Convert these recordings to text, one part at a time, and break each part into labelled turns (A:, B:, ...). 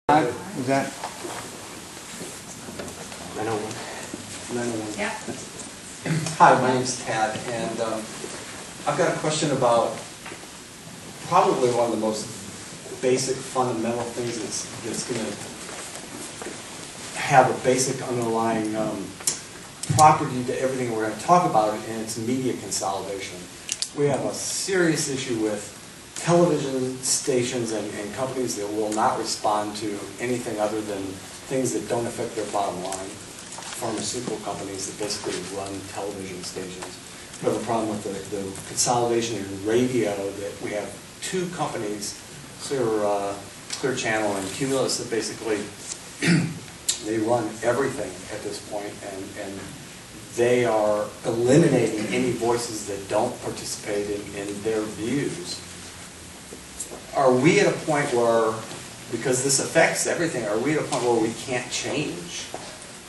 A: Was that?
B: 901. 901.
C: Yeah.
B: Hi, my name's Tad, and I've got a question about probably one of the most basic, fundamental things that's going to have a basic underlying property to everything we're going to talk about, and it's media consolidation. We have a serious issue with television stations and companies that will not respond to anything other than things that don't affect their bottom line. Pharmaceutical companies that basically run television stations. We have a problem with the consolidation in radio, that we have two companies, Clear Channel and Cumulus, that basically they run everything at this point, and they are eliminating any voices that don't participate in their views. Are we at a point where, because this affects everything, are we at a point where we can't change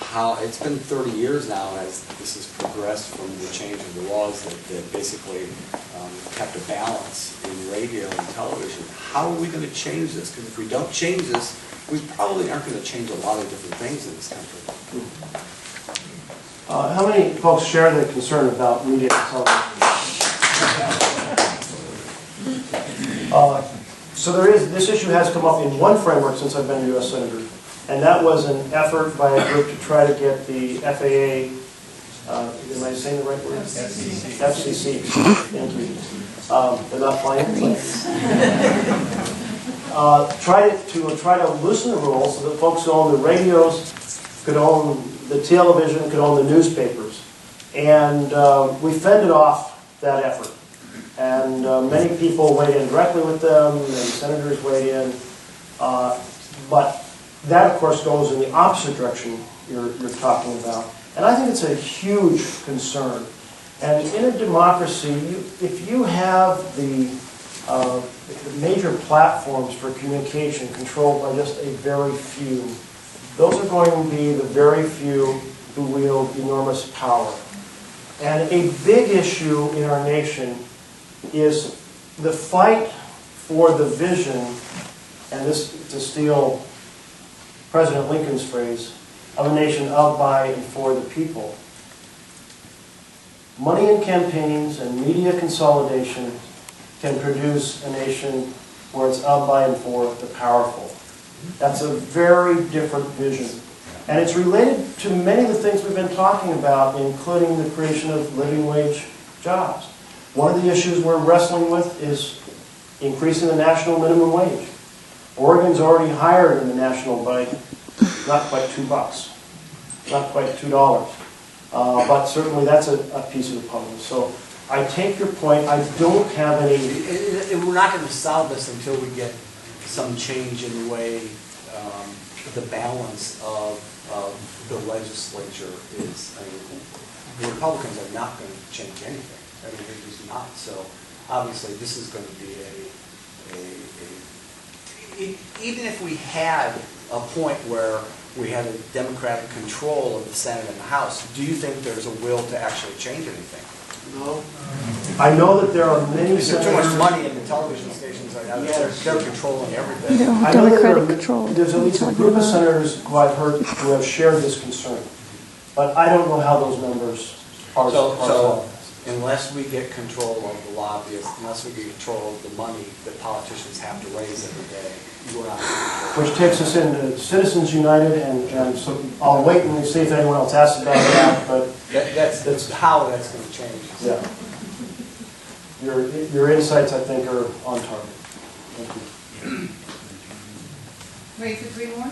B: how, it's been 30 years now as this has progressed from the change of the laws that basically kept a balance in radio and television. How are we going to change this? Because if we don't change this, we probably aren't going to change a lot of different things in this country.
D: How many folks share the concern about media consolidation? So this issue has come up in one framework since I've been a U.S. Senator, and that was an effort by a group to try to get the FAA, am I saying the right word? FCC. Thank you. They're not flying. Try to loosen the rules so that folks who own the radios could own the television, could own the newspapers. And we fended off that effort. And many people weighed in directly with them, and senators weighed in. But that, of course, goes in the opposite direction you're talking about. And I think it's a huge concern. And in a democracy, if you have the major platforms for communication controlled by just a very few, those are going to be the very few who wield enormous power. And a big issue in our nation is the fight for the vision, and this to steal President Lincoln's phrase, of a nation of, by, and for the people. Money in campaigns and media consolidation can produce a nation where it's of, by, and for the powerful. That's a very different vision. And it's related to many of the things we've been talking about, including the creation of living wage jobs. One of the issues we're wrestling with is increasing the national minimum wage. Oregon's already higher than the national by not quite $2, not quite $2. But certainly that's a piece of the puzzle. So I take your point. I don't have any...
B: We're not going to solve this until we get some change in the way the balance of the legislature is. I mean, the Republicans are not going to change anything. I mean, they're just not. So obviously this is going to be even if we had a point where we had a Democratic control of the Senate and the House, do you think there's a will to actually change anything?
D: No. I know that there are many
B: There's too much money in the television stations right now. They're controlling everything.
D: I know that there's at least a group of senators who I've heard who have shared this concern. But I don't know how those numbers are.
B: So unless we get control of the lobbyists, unless we get control of the money that politicians have to raise every day, we're not.
D: Which takes us into Citizens United, and so I'll wait and see if anyone else asks about that. But
B: that's how that's going to change.
D: Yeah. Your insights, I think, are on target. Thank you.
C: Ready for three more?